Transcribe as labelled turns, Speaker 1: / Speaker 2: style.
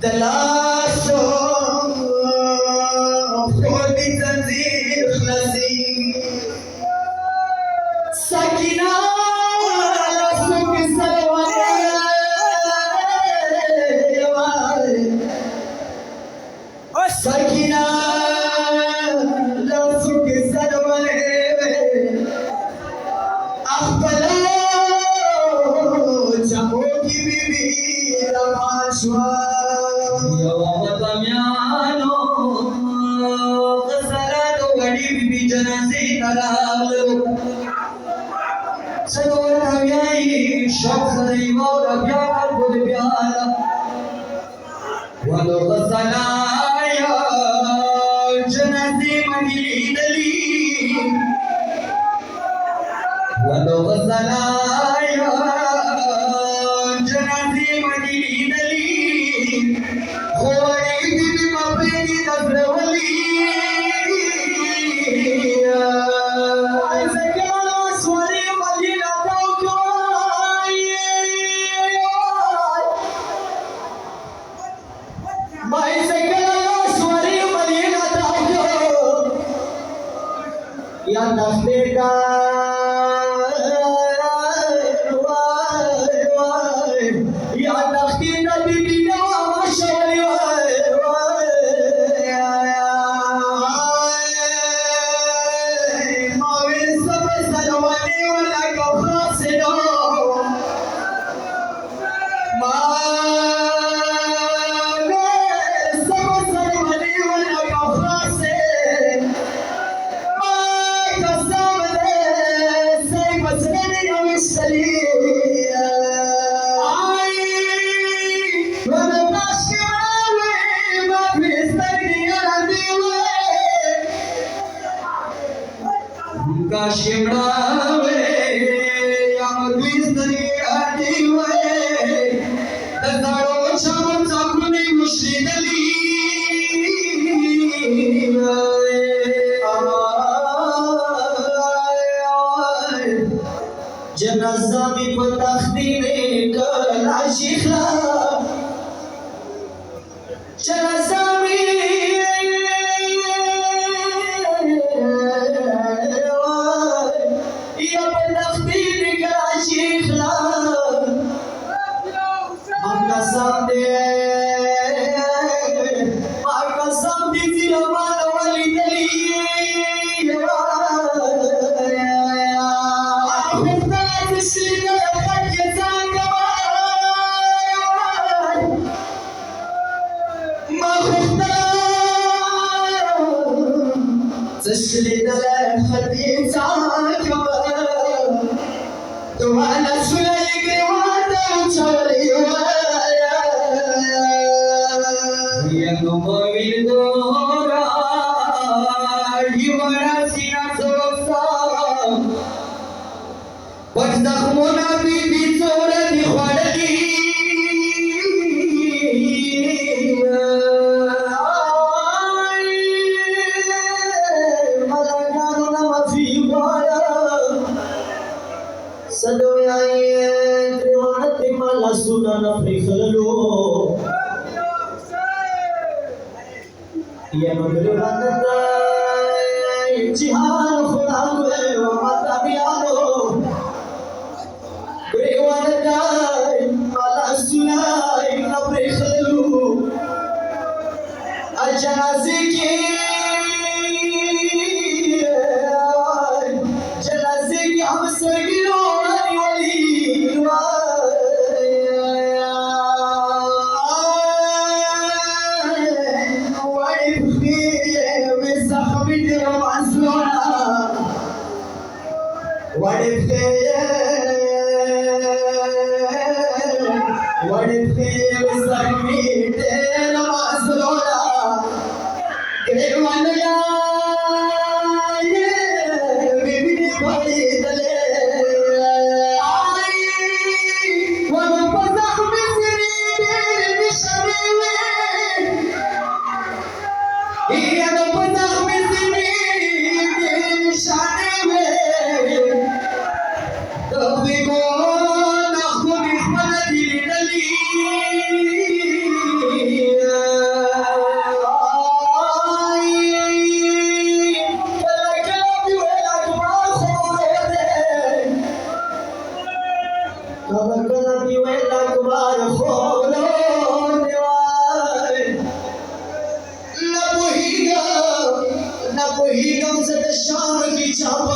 Speaker 1: تلاشو خودی زنجیر خلاصی سکینه لاسو کی سلوانه سکینه لاسو کی سلوانه اخبلا چمو کی بیبی رماشوا جنازې تلالو څلور نویایي شوق سره مور بیا ګل بیا ولو غسلایا جنازې مدینلی ولو غسلایا جنازې مدینلی خوړې دې مپېږي دزرولي या नखले का या नखी नबी बिना मशवरी मावे सब सलवाने वाला कफा से no Kashimrawe, Yamadwistari Adiwe, Tazaro Chaman Sakuni Mushridali, Janazami Patakhine Kalashikha, Janazami تشلي دلال خديم تعاكم وانا سليك وانا وشولي يا نموي دورا يوراسينا سوسا وزخمنا بيبي صورة خوالي Sadoyai triwati malasuna na prikhalu Ye magribanda jihan khudagwe wa matabiyalo triwati malasuna na prikhalu ajanazi ki hum sargiyo What if they was like me, then I'm Barcelona. They want to die, baby, they want it. I want to pass up with me, अब कलती वे लकबार खोलो निवाय न पुहीगा से शाम की चाप